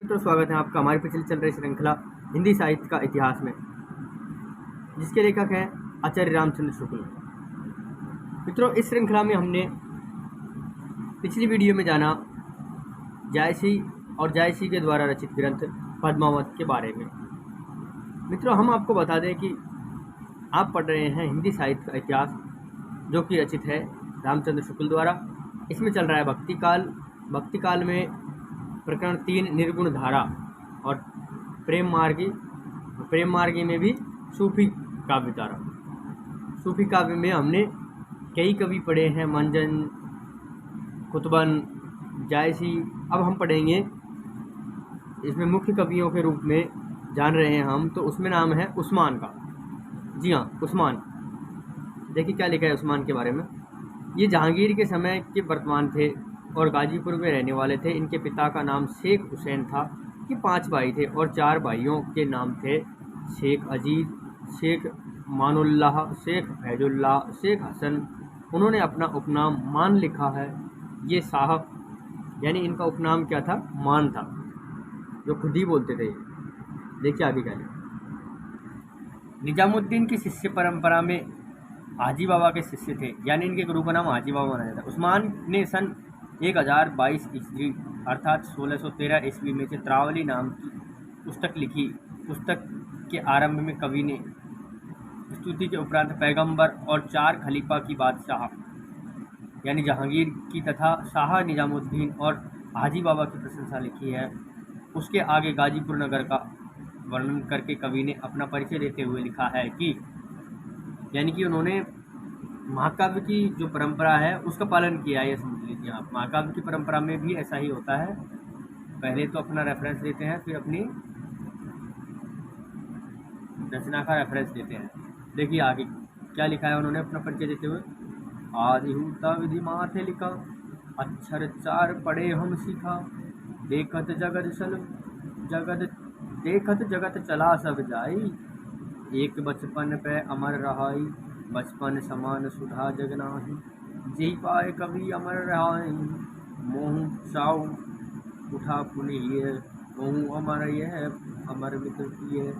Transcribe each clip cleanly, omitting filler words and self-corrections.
तो स्वागत है आपका हमारी पिछले चल रही श्रृंखला हिंदी साहित्य का इतिहास में, जिसके लेखक हैं आचार्य रामचंद्र शुक्ल। मित्रों, इस श्रृंखला में हमने पिछली वीडियो में जाना जायसी और जायसी के द्वारा रचित ग्रंथ पद्मावत के बारे में। मित्रों, हम आपको बता दें कि आप पढ़ रहे हैं हिंदी साहित्य का इतिहास, जो कि रचित है रामचंद्र शुक्ल द्वारा। इसमें चल रहा है भक्तिकाल। भक्तिकाल में प्रकरण 3 निर्गुण धारा और प्रेम मार्गी में भी सूफी काव्य धारा। सूफी काव्य में हमने कई कवि पढ़े हैं, मंजन, कुतुबन, जायसी। अब हम पढ़ेंगे इसमें मुख्य कवियों के रूप में जान रहे हैं हम, तो उसमें नाम है उस्मान का। जी हाँ, उस्मान। देखिए क्या लिखा है उस्मान के बारे में। ये जहांगीर के समय के वर्तमान थे और गाजीपुर में रहने वाले थे। इनके पिता का नाम शेख हुसैन था। ये 5 भाई थे और 4 भाइयों के नाम थे शेख अजीज, शेख मानुल्लाह, शेख फैजुल्लाह, शेख हसन। उन्होंने अपना उपनाम मान लिखा है। ये साहब यानी इनका उपनाम क्या था? मान था, जो खुद ही बोलते थे। देखिए आगे क्या है। निजामुद्दीन की शिष्य परंपरा में हाजी बाबा के शिष्य थे, यानी इनके गुरु का नाम हाजी बाबा माना जाता है। उस्मान ने सन 1022 ईस्वी अर्थात 1613 ईस्वी में चित्रावली नाम की पुस्तक लिखी। पुस्तक के आरंभ में कवि ने स्तुति के उपरांत पैगंबर और 4 खलीफा की बादशाह यानी जहांगीर की तथा शाह निजामुद्दीन और हाजी बाबा की प्रशंसा लिखी है। उसके आगे गाजीपुर नगर का वर्णन करके कवि ने अपना परिचय देते हुए लिखा है कि यानी कि उन्होंने महाकाव्य की जो परंपरा है उसका पालन किया है। ये समझ लीजिए आप, महाकाव्य की परंपरा में भी ऐसा ही होता है। पहले तो अपना रेफरेंस देते हैं, फिर अपनी रचना का रेफरेंस देते हैं। देखिए आगे क्या लिखा है उन्होंने अपना परिचय देते हुए। आदि हूता विधि माथे लिखा, अक्षर 4 पढ़े हम सीखा। देखत जगत चला सब जाई, एक बचपन पे अमर रहाई। बचपन समान सुधा जग नाही, जी पाए कभी अमर रहाई। मोहू साऊ उठा पुनिय, मोहू अमर यह अमर मित्र किए।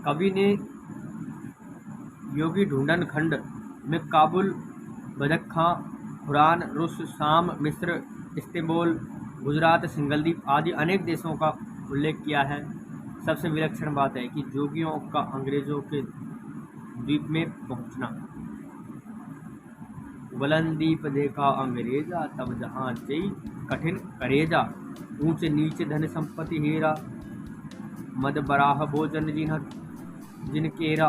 कवि ने योगी ढूंढन खंड में काबुल, बदख्खां, हुरान, रुस, शाम, मिस्र, इस्तांबुल, गुजरात, सिंगलदीप आदि अनेक देशों का उल्लेख किया है। सबसे विलक्षण बात है कि जोगियों का अंग्रेजों के द्वीप में पहुंचना। बुलंदीप देखा अंग्रेजा, तब जहां जई कठिन करेजा। ऊंच नीच धन संपत्ति हेरा, मद बराह भोजन जिनकेरा।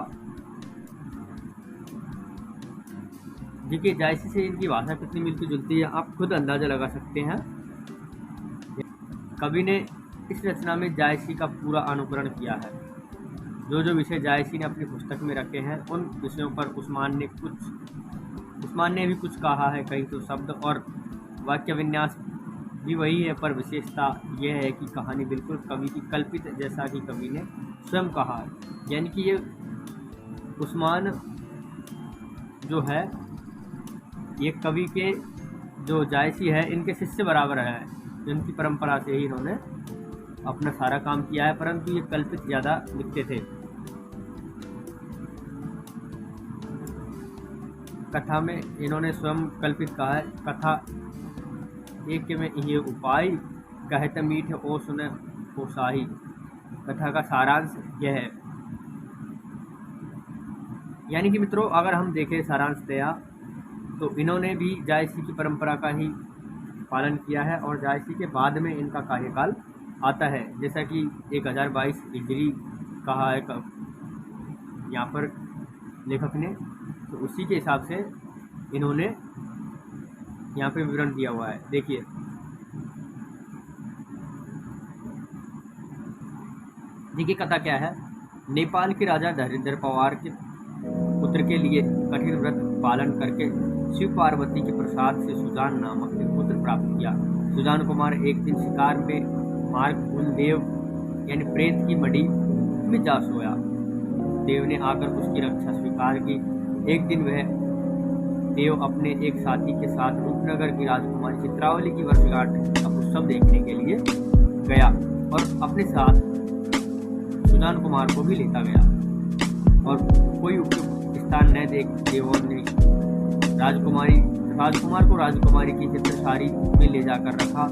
देखिए जायसी से इनकी भाषा कितनी मिलती जुलती है, आप खुद अंदाजा लगा सकते हैं। कवि ने इस रचना में जायसी का पूरा अनुकरण किया है। जो विषय जायसी ने अपनी पुस्तक में रखे हैं, उन विषयों पर उस्मान ने भी कुछ कहा है। कहीं तो शब्द और वाक्य विन्यास भी वही है, पर विशेषता यह है कि कहानी बिल्कुल कवि की कल्पित, जैसा कि कवि ने स्वयं कहा है। यानी कि ये उस्मान जो है, ये कवि के जो जायसी है इनके शिष्य बराबर है। इनकी परंपरा से ही इन्होंने अपना सारा काम किया है, परंतु ये कल्पित ज़्यादा लिखते थे। कथा में इन्होंने स्वयं कल्पित कहा है। कथा एक में ये उपाय, कहत मीठ ओ सुन ओ शाही। कथा का सारांश यह है। यानी कि मित्रों, अगर हम देखें सारांश दया, तो इन्होंने भी जायसी की परंपरा का ही पालन किया है और जायसी के बाद में इनका कार्यकाल आता है, जैसा कि 1022 हिजरी कहा है यहाँ पर लेखक ने। तो उसी के हिसाब से इन्होंने यहाँ पे विवरण दिया हुआ है। देखिए कथा क्या है। नेपाल के राजा धरिंद्र पवार के पुत्र के लिए कठिन व्रत पालन करके शिव पार्वती के प्रसाद से सुजान नामक एक पुत्र प्राप्त किया। सुजान कुमार एक दिन शिकार में मार्ग देव यानी प्रेत की मड़ी में जा सोया। देव ने आकर उसकी रक्षा स्वीकार की। एक दिन वह देव अपने एक साथी के साथ रूपनगर की राजकुमारी चित्रावली की वर्षगांठ का उत्सव देखने के लिए गया और अपने साथ सुजान कुमार को भी लेता गया। और कोई उपयुक्त स्थान न देख देवों ने राजकुमार को राजकुमारी की चित्रसारी में ले जाकर रखा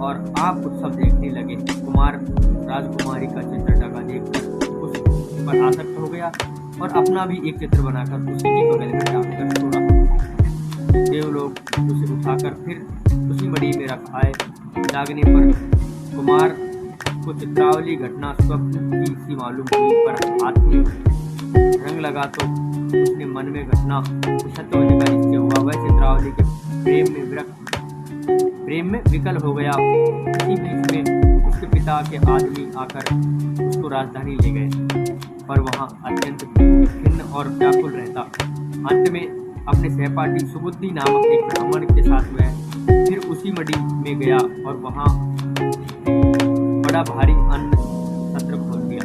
और आप उत्सव देखने लगे। कुमार राजकुमारी का चित्र ढका देखकर उस पर आसक्त हो गया और अपना भी एक चित्र बनाकर उसी के बगल में डालकर छोड़ा। देव लोग उसे उठाकर फिर उसी मड़ी में रखाए। जागने पर कुमार को चित्रावली घटना स्वप्न की सी मालूम हुई, पर हाथ में रंग लगा तो उसने मन में घटना सत्य होने का निश्चय हुआ। वह चित्रावली के प्रेम में विकल हो गया। इसी बीच में उसके पिता के आदमी आकर उसको राजधानी ले गए, पर वहाँ अत्यंत खिन्न और व्याकुल रहता। अंत में अपने सहपाठी सुबुद्धि नामक एक ब्राह्मण के साथ वह फिर उसी मड़ी में गया और वहाँ बड़ा भारी अन्न सत्र खोल दिया।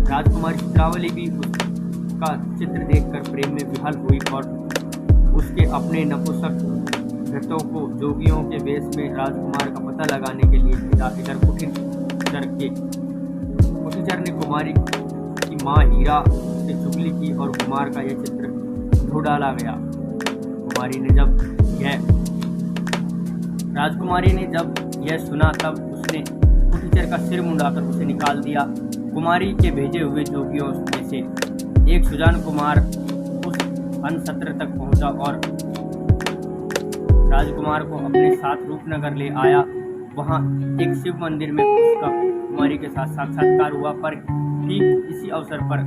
राजकुमारी चित्रावली भी उसका चित्र देखकर प्रेम में विह्वल हुई और उसके अपने नपुंसक भृतों को जोगियों के वेश में राजकुमार का पता लगाने के लिए भेजा। इधर कुटीचर ने कुमारी की माँ हीरा से चुगली की और कुमार का यह चित्र धो डाला गया। राजकुमारी ने जब यह सुना तब उसने कुटीचर का सिर मुंडाकर उसे निकाल दिया। कुमारी के भेजे हुए जोगियों में से एक सुजान कुमार उस अन्न सत्र तक पहुंचा और राजकुमार को अपने साथ रूपनगर ले आया। वहां एक शिव मंदिर में उसका कुमारी के साथ साक्षात्कार हुआ, पर ठीक इसी अवसर पर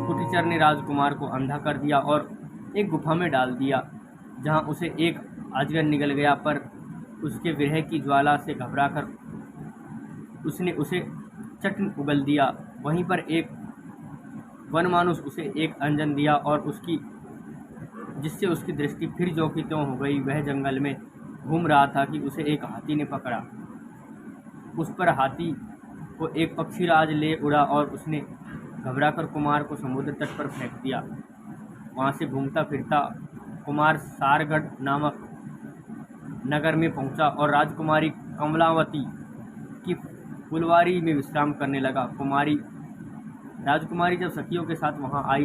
कुटीचर ने राजकुमार को अंधा कर दिया और एक गुफा में डाल दिया, जहां उसे एक अजगर निगल गया। पर उसके विरह की ज्वाला से घबराकर उसने उसे चटन उगल दिया। वहीं पर एक वनमानुष उसे एक अंजन दिया और जिससे उसकी दृष्टि फिर ज्यों की त्यों हो गई। वह जंगल में घूम रहा था कि उसे एक हाथी ने पकड़ा। उस पर हाथी को एक पक्षीराज ले उड़ा और उसने घबराकर कुमार को समुद्र तट पर फेंक दिया। वहाँ से घूमता फिरता कुमार सारगढ़ नामक नगर में पहुंचा और राजकुमारी कमलावती की फुलवारी में विश्राम करने लगा। राजकुमारी जब सखियों के साथ वहां आई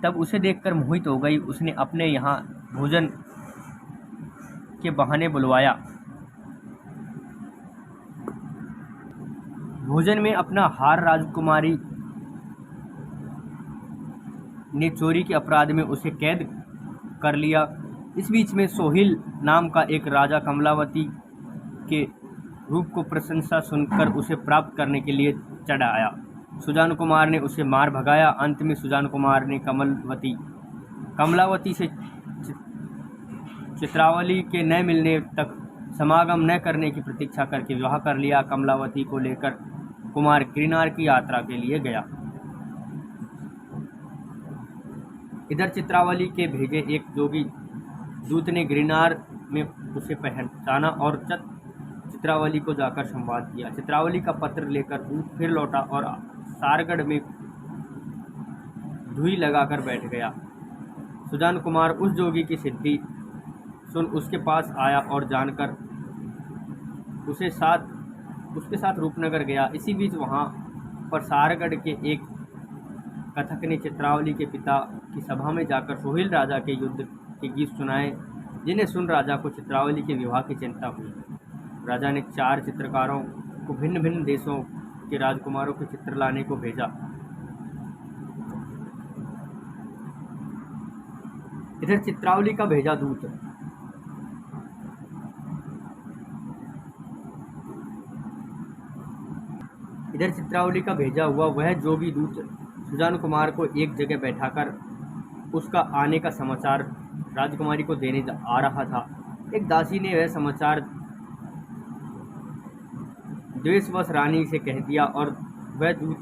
तब उसे देखकर मोहित हो गई। उसने अपने यहाँ भोजन के बहाने बुलवाया। भोजन में अपना हार राजकुमारी ने चोरी के अपराध में उसे कैद कर लिया। इस बीच में सोहिल नाम का एक राजा कमलावती के रूप को प्रशंसा सुनकर उसे प्राप्त करने के लिए चढ़ आया। सुजान कुमार ने उसे मार भगाया। अंत में सुजान कुमार ने कमलावती से चित्रावली के न मिलने तक समागम न करने की प्रतीक्षा करके विवाह कर लिया। कमलावती को लेकर कुमार गिरनार की यात्रा के लिए गया। इधर चित्रावली के भेजे एक जोगी दूत ने गिरनार में उसे पहचाना और चित्रावली को जाकर संवाद किया। चित्रावली का पत्र लेकर दूत फिर लौटा और सारगढ़ में धुई लगाकर बैठ गया। सुजान कुमार उस जोगी की सिद्धि सुन उसके पास आया और जानकर उसके साथ रूपनगर गया। इसी बीच वहां पर सारगढ़ के एक कथक ने चित्रावली के पिता की सभा में जाकर सोहिल राजा के युद्ध के गीत सुनाए, जिन्हें सुन राजा को चित्रावली के विवाह की चिंता हुई। राजा ने 4 चित्रकारों को भिन्न भिन्न देशों के राजकुमारों के चित्र लाने को भेजा। इधर चित्रावली का भेजा दूत वह जोगी दूत सुजान कुमार को एक जगह बैठाकर उसका आने का समाचार राजकुमारी को देने आ रहा था। एक दासी ने वह समाचार द्वेषवश रानी से कह दिया और वह दूत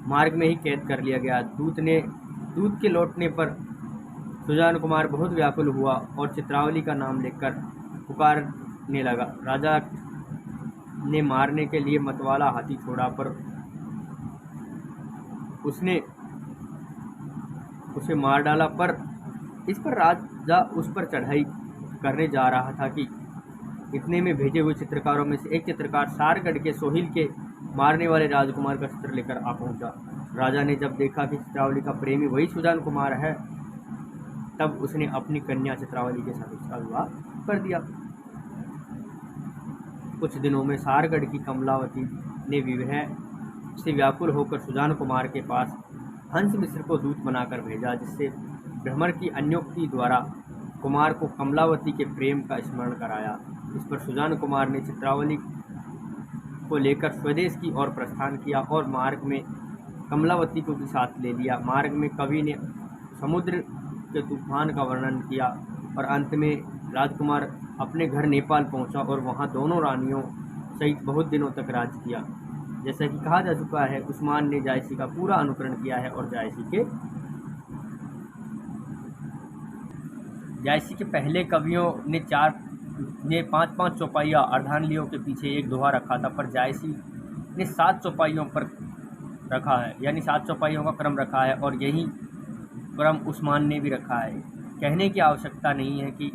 मार्ग में ही कैद कर लिया गया। दूत के लौटने पर सुजान कुमार बहुत व्याकुल हुआ और चित्रावली का नाम लेकर पुकारने लगा। राजा ने मारने के लिए मतवाला हाथी छोड़ा, पर उसने उसे मार डाला। पर इस पर राजा उस पर चढ़ाई करने जा रहा था कि इतने में भेजे हुए चित्रकारों में से एक चित्रकार सारगढ़ के सोहिल के मारने वाले राजकुमार का चित्र लेकर आ पहुंचा। राजा ने जब देखा कि चित्रावली का प्रेमी वही सुजान कुमार है, तब उसने अपनी कन्या चित्रावली के साथ उसका विवाह कर दिया। कुछ दिनों में सारगढ़ की कमलावती ने विवाह से व्याकुल होकर सुजान कुमार के पास हंस मिश्र को दूत बनाकर भेजा, जिससे भ्रमर की अन्योक्ति द्वारा कुमार को कमलावती के प्रेम का स्मरण कराया। इस पर सुजान कुमार ने चित्रावली को लेकर स्वदेश की ओर प्रस्थान किया और मार्ग में कमलावती को भी साथ ले लिया। मार्ग में कवि ने समुद्र के तूफान का वर्णन किया और अंत में राजकुमार अपने घर नेपाल पहुंचा और वहां दोनों रानियों सहित बहुत दिनों तक राज किया। जैसा कि कहा जा चुका है, उस्मान ने जायसी का पूरा अनुकरण किया है और जायसी के पहले कवियों ने 5-5 चौपाइयाँ अर्धांगिनियों के पीछे एक दोहा रखा था, पर जायसी ने 7 चौपाइयों पर रखा है, यानी 7 चौपाइयों का क्रम रखा है और यही क्रम उस्मान ने भी रखा है। कहने की आवश्यकता नहीं है कि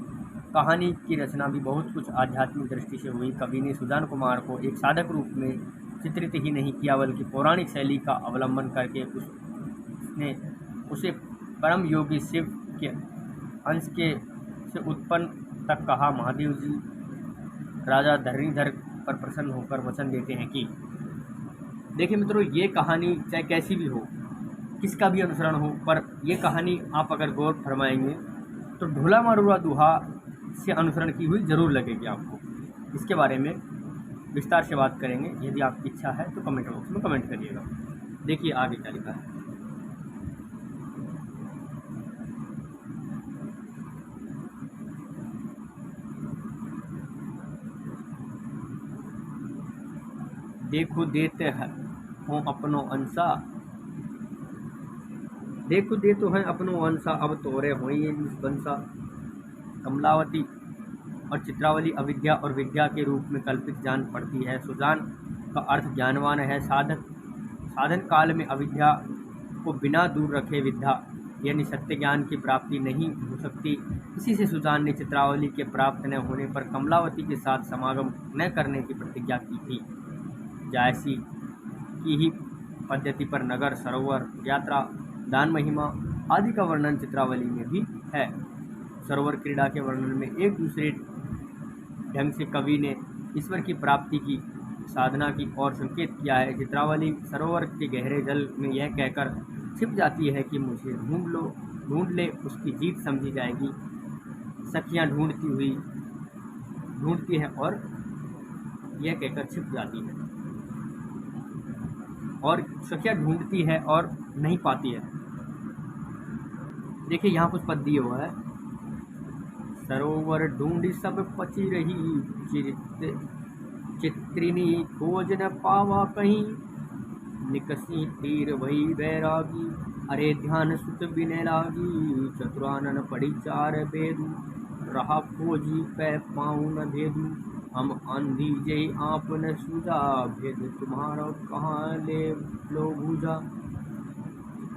कहानी की रचना भी बहुत कुछ आध्यात्मिक दृष्टि से हुई। कवि ने सुजान कुमार को एक साधक रूप में चित्रित ही नहीं किया, बल्कि पौराणिक शैली का अवलंबन करके उसने उसे परम योगी शिव के अंश के से उत्पन्न तक कहा। महादेव जी राजा धरणीधर पर प्रसन्न होकर वचन देते हैं कि देखिए मित्रों, ये कहानी चाहे कैसी भी हो, किसका भी अनुसरण हो, पर ये कहानी आप अगर गौर फरमाएंगे तो ढोला मारूरा दोहा से अनुसरण की हुई जरूर लगेगी आपको। इसके बारे में विस्तार से बात करेंगे। यदि आपकी इच्छा है तो कमेंट बॉक्स में कमेंट करिएगा। देखिए आगे क्या लिखा है। देखो देते हैं हो अपनो अंसा, देखो दे तो है अपनो अंसा, अब तोरे हो ये निष्बंसा। कमलावती और चित्रावली अविद्या और विद्या के रूप में कल्पित जान पड़ती है। सुजान का अर्थ ज्ञानवान है। साधन काल में अविद्या को बिना दूर रखे विद्या यानी सत्य ज्ञान की प्राप्ति नहीं हो सकती। इसी से सुजान ने चित्रावली के प्राप्त न होने पर कमलावती के साथ समागम न करने की प्रतिज्ञा की थी। जायसी की ही पद्धति पर नगर, सरोवर, यात्रा, दान, महिमा आदि का वर्णन चित्रावली में भी है। सरोवर क्रीड़ा के वर्णन में एक दूसरे ढंग से कवि ने ईश्वर की प्राप्ति की साधना की ओर संकेत किया है। चित्रावली सरोवर के गहरे जल में यह कहकर छिप जाती है कि मुझे ढूंढ ले, उसकी जीत समझी जाएगी। सखियां ढूंढती है और यह कहकर छिप जाती है, और सखियां ढूंढती है और नहीं पाती है। देखिए यहाँ कुछ पद दिए हुआ है। सरोवर ढूंढी सब पची रही, चित्रिनी खोज न पावा कहीं। निकसी तीर वही बैरागी, अरे ध्यान सुत बिने लागी। चतुरानन पड़ी 4 बेदू, रहा खोजी पै पाऊँ न भेदू। हम आंधी जय आप न सूझा, भेद तुम्हारा कहाँ ले लो बूझा।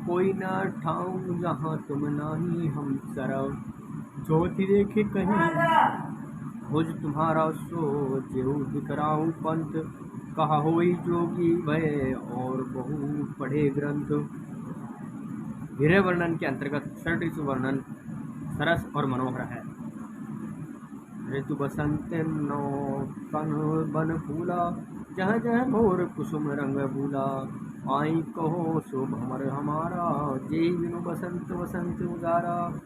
कोई न ठाऊं जहाँ तुम नाही, हम सरव ज्योति देखे कहीं। भुज तुम्हारा सो जेऊ दिकराऊं पंथ, कहा होई जोगी भय और बहु पढ़े ग्रंथ। गिरह वर्णन के अंतर्गत षड्ऋतु वर्णन सरस और मनोहर है। ऋतु बसंत नो कन बन फूला, जह जह मोर कुसुम रंग भूला। आई कहो सो भमर हमारा, जय बिनु बसंत वसंत उजारा।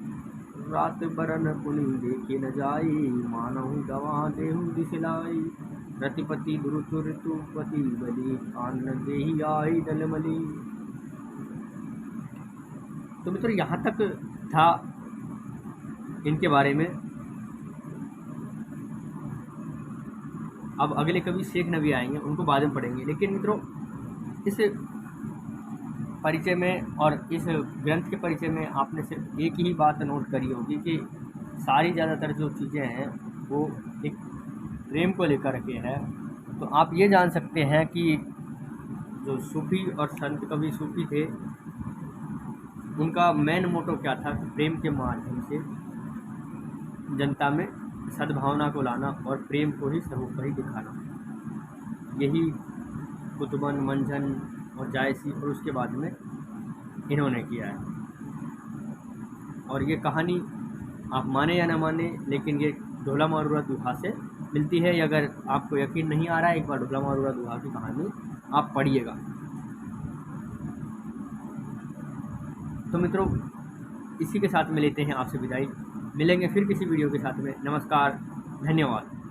रात बरन पुनि देखे न जाई, मानहु दवा देहु दिसलाई। रतिपति दुरुतु ऋतुपति बलि, अन्न देहि आई दलमली। तो मित्रों यहाँ तक था इनके बारे में। अब अगले कवि शेख नबी आएंगे, उनको बाद में पढ़ेंगे। लेकिन मित्रों इस परिचय में और इस ग्रंथ के परिचय में आपने सिर्फ एक ही बात नोट करी होगी कि सारी ज़्यादातर जो चीज़ें हैं वो एक प्रेम को लेकर के है। तो आप ये जान सकते हैं कि जो सूफी और संत कवि सूफी थे उनका मेन मोटो क्या था? प्रेम के माध्यम से जनता में सद्भावना को लाना और प्रेम को ही सर्वोपरि दिखाना। यही कुतुबन, मंझन और जायसी और उसके बाद में इन्होंने किया है। और ये कहानी आप माने या ना माने, लेकिन ये ढोला मारूरा दुहा से मिलती है। अगर आपको यकीन नहीं आ रहा है, एक बार ढोला मारूरा दुहा की कहानी आप पढ़िएगा। तो मित्रों, इसी के साथ में लेते हैं आपसे विदाई। मिलेंगे फिर किसी वीडियो के साथ में। नमस्कार, धन्यवाद।